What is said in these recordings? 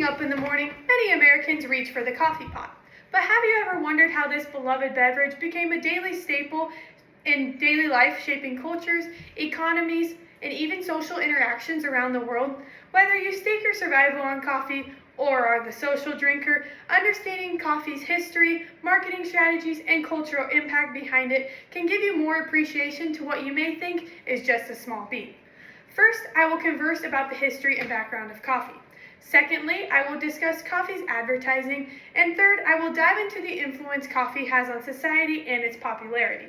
Waking up in the morning, many Americans reach for the coffee pot. But have you ever wondered how this beloved beverage became a daily staple in daily life, shaping cultures, economies, and even social interactions around the world? Whether you stake your survival on coffee or are the social drinker, understanding coffee's history, marketing strategies, and cultural impact behind it can give you more appreciation to what you may think is just a small bean. First, I will converse about the history and background of coffee. Secondly, I will discuss coffee's advertising. And third, I will dive into the influence coffee has on society and its popularity.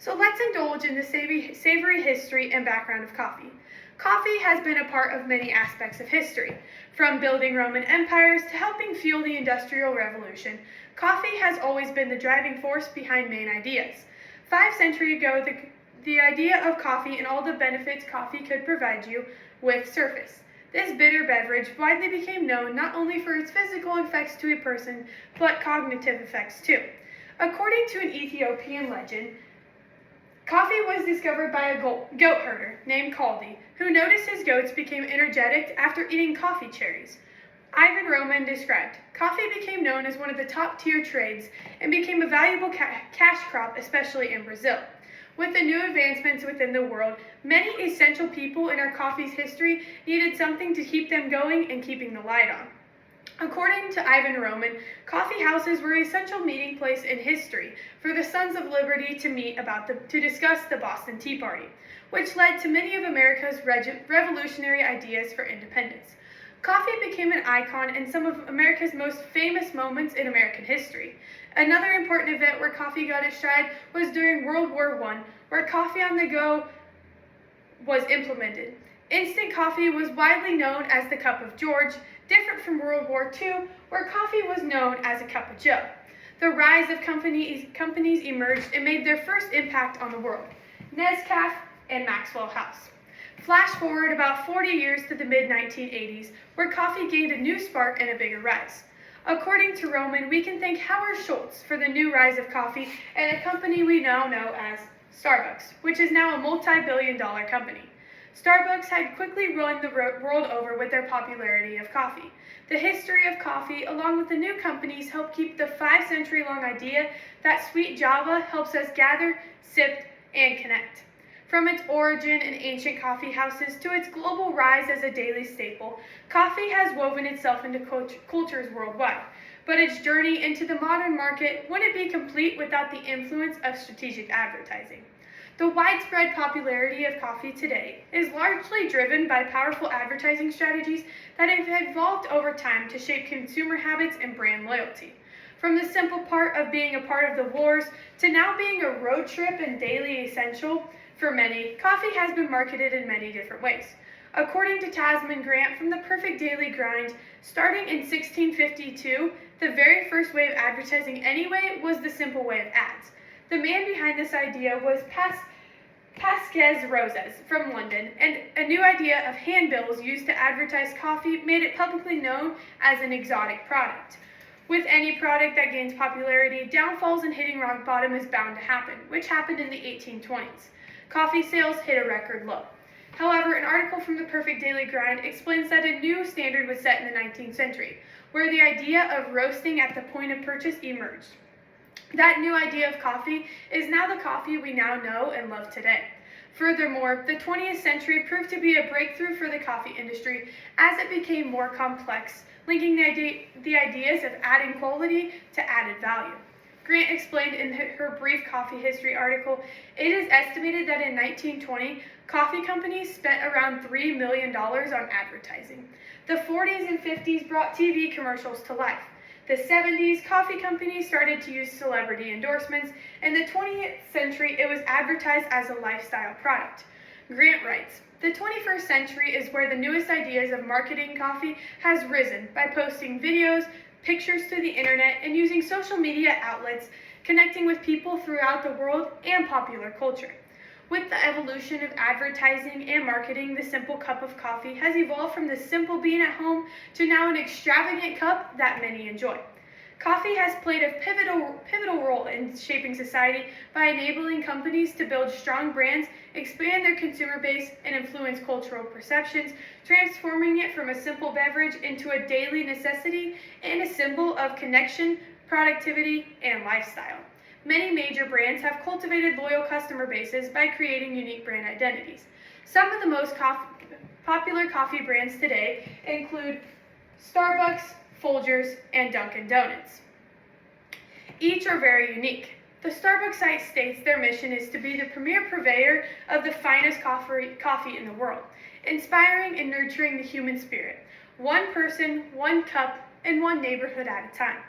So let's indulge in the savory history and background of coffee. Coffee has been a part of many aspects of history. From building Roman empires to helping fuel the Industrial Revolution, coffee has always been the driving force behind main ideas. 5 centuries ago, the idea of coffee and all the benefits coffee could provide you with surfaced. This bitter beverage widely became known not only for its physical effects to a person, but cognitive effects too. According to an Ethiopian legend, coffee was discovered by a goat herder named Kaldi, who noticed his goats became energetic after eating coffee cherries. Ivan Roman described, coffee became known as one of the top-tier trades and became a valuable cash crop, especially in Brazil. With the new advancements within the world, many essential people in our coffee's history needed something to keep them going and keeping the light on. According to Ivan Roman, coffee houses were an essential meeting place in history for the Sons of Liberty to meet to discuss the Boston Tea Party, which led to many of America's revolutionary ideas for independence. Coffee became an icon in some of America's most famous moments in American history. Another important event where coffee got its stride was during World War I, where coffee on the go was implemented. Instant coffee was widely known as the Cup of George, different from World War II, where coffee was known as a Cup of Joe. The rise of companies emerged and made their first impact on the world: Nescafé and Maxwell House. Flash forward about 40 years to the mid-1980s, where coffee gained a new spark and a bigger rise. According to Roman, we can thank Howard Schultz for the new rise of coffee and a company we now know as Starbucks, which is now a multi-billion-dollar company. Starbucks had quickly run the world over with their popularity of coffee. The history of coffee, along with the new companies, helped keep the 5-century-long idea that sweet Java helps us gather, sip, and connect. From its origin in ancient coffee houses to its global rise as a daily staple, coffee has woven itself into cultures worldwide. But its journey into the modern market wouldn't be complete without the influence of strategic advertising. The widespread popularity of coffee today is largely driven by powerful advertising strategies that have evolved over time to shape consumer habits and brand loyalty. From the simple part of being a part of the wars to now being a road trip and daily essential, for many, coffee has been marketed in many different ways. According to Tasman Grant from The Perfect Daily Grind, starting in 1652, the very first way of advertising anyway was the simple way of ads. The man behind this idea was Pasquez Roses from London, and a new idea of handbills used to advertise coffee made it publicly known as an exotic product. With any product that gains popularity, downfalls and hitting rock bottom is bound to happen, which happened in the 1820s. Coffee sales hit a record low. However, an article from The Perfect Daily Grind explains that a new standard was set in the 19th century, where the idea of roasting at the point of purchase emerged. That new idea of coffee is now the coffee we now know and love today. Furthermore, the 20th century proved to be a breakthrough for the coffee industry as it became more complex, linking the ideas of adding quality to added value. Grant explained in her brief coffee history article, it is estimated that in 1920, coffee companies spent around $3 million on advertising. The 40s and 50s brought TV commercials to life. The 70s, coffee companies started to use celebrity endorsements. In the 20th century, it was advertised as a lifestyle product. Grant writes, the 21st century is where the newest ideas of marketing coffee has risen by posting videos, pictures to the internet, and using social media outlets, connecting with people throughout the world and popular culture. With the evolution of advertising and marketing, the simple cup of coffee has evolved from the simple bean at home to now an extravagant cup that many enjoy. Coffee has played a pivotal role in shaping society by enabling companies to build strong brands, expand their consumer base, and influence cultural perceptions, transforming it from a simple beverage into a daily necessity and a symbol of connection, productivity, and lifestyle. Many major brands have cultivated loyal customer bases by creating unique brand identities. Some of the most popular coffee brands today include Starbucks, Folgers, and Dunkin' Donuts. Each are very unique. The Starbucks site states their mission is to be the premier purveyor of the finest coffee in the world, inspiring and nurturing the human spirit, one person, one cup, and one neighborhood at a time.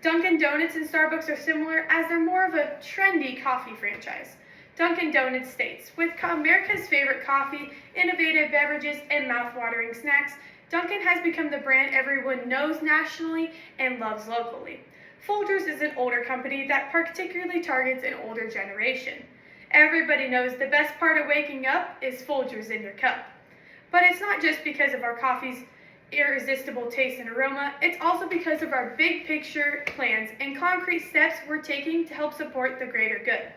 Dunkin' Donuts and Starbucks are similar as they're more of a trendy coffee franchise. Dunkin' Donuts states, with America's favorite coffee, innovative beverages, and mouth-watering snacks, Dunkin' has become the brand everyone knows nationally and loves locally. Folgers is an older company that particularly targets an older generation. Everybody knows the best part of waking up is Folgers in your cup. But it's not just because of our coffee's irresistible taste and aroma, it's also because of our big picture plans and concrete steps we're taking to help support the greater good.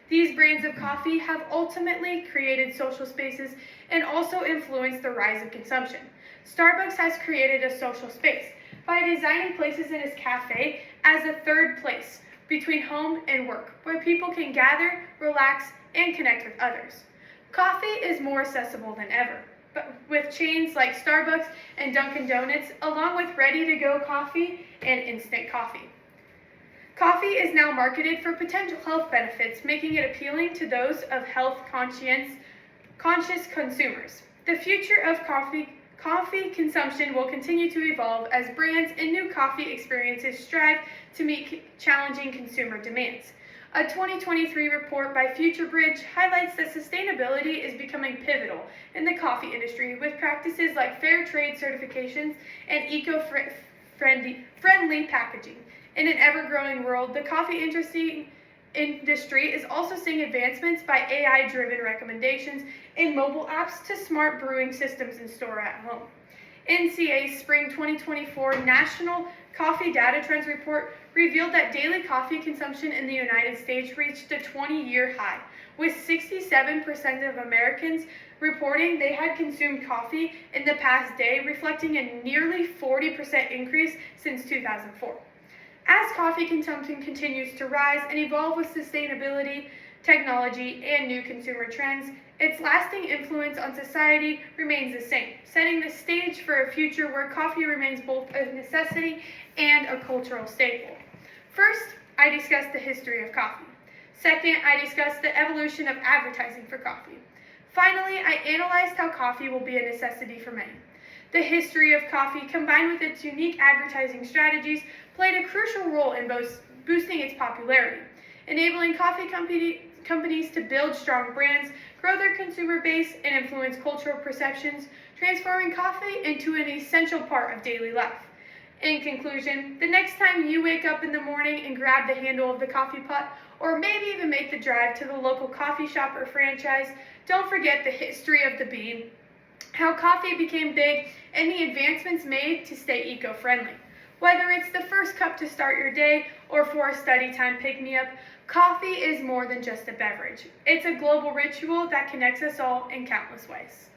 These brands of coffee have ultimately created social spaces and also influenced the rise of consumption. Starbucks has created a social space by designing places in its cafe as a third place between home and work, where people can gather, relax, and connect with others. Coffee is more accessible than ever, but with chains like Starbucks and Dunkin' Donuts, along with ready-to-go coffee and instant coffee. Coffee is now marketed for potential health benefits, making it appealing to those of health-conscious consumers. The future of coffee consumption will continue to evolve as brands and new coffee experiences strive to meet challenging consumer demands. A 2023 report by FutureBridge highlights that sustainability is becoming pivotal in the coffee industry, with practices like fair trade certifications and eco-friendly packaging. In an ever-growing world, the coffee industry is also seeing advancements by AI-driven recommendations in mobile apps to smart brewing systems in store at home. NCA's Spring 2024 National Coffee Data Trends Report revealed that daily coffee consumption in the United States reached a 20-year high, with 67% of Americans reporting they had consumed coffee in the past day, reflecting a nearly 40% increase since 2004. As coffee consumption continues to rise and evolve with sustainability, technology, and new consumer trends, its lasting influence on society remains the same, setting the stage for a future where coffee remains both a necessity and a cultural staple. First, I discussed the history of coffee. Second, I discussed the evolution of advertising for coffee. Finally, I analyzed how coffee will be a necessity for many. The history of coffee, combined with its unique advertising strategies, played a crucial role in boosting its popularity, enabling coffee companies to build strong brands, grow their consumer base, and influence cultural perceptions, transforming coffee into an essential part of daily life. In conclusion, the next time you wake up in the morning and grab the handle of the coffee pot, or maybe even make the drive to the local coffee shop or franchise, don't forget the history of the bean, how coffee became big, and the advancements made to stay eco-friendly. Whether it's the first cup to start your day or for a study time pick-me-up, coffee is more than just a beverage. It's a global ritual that connects us all in countless ways.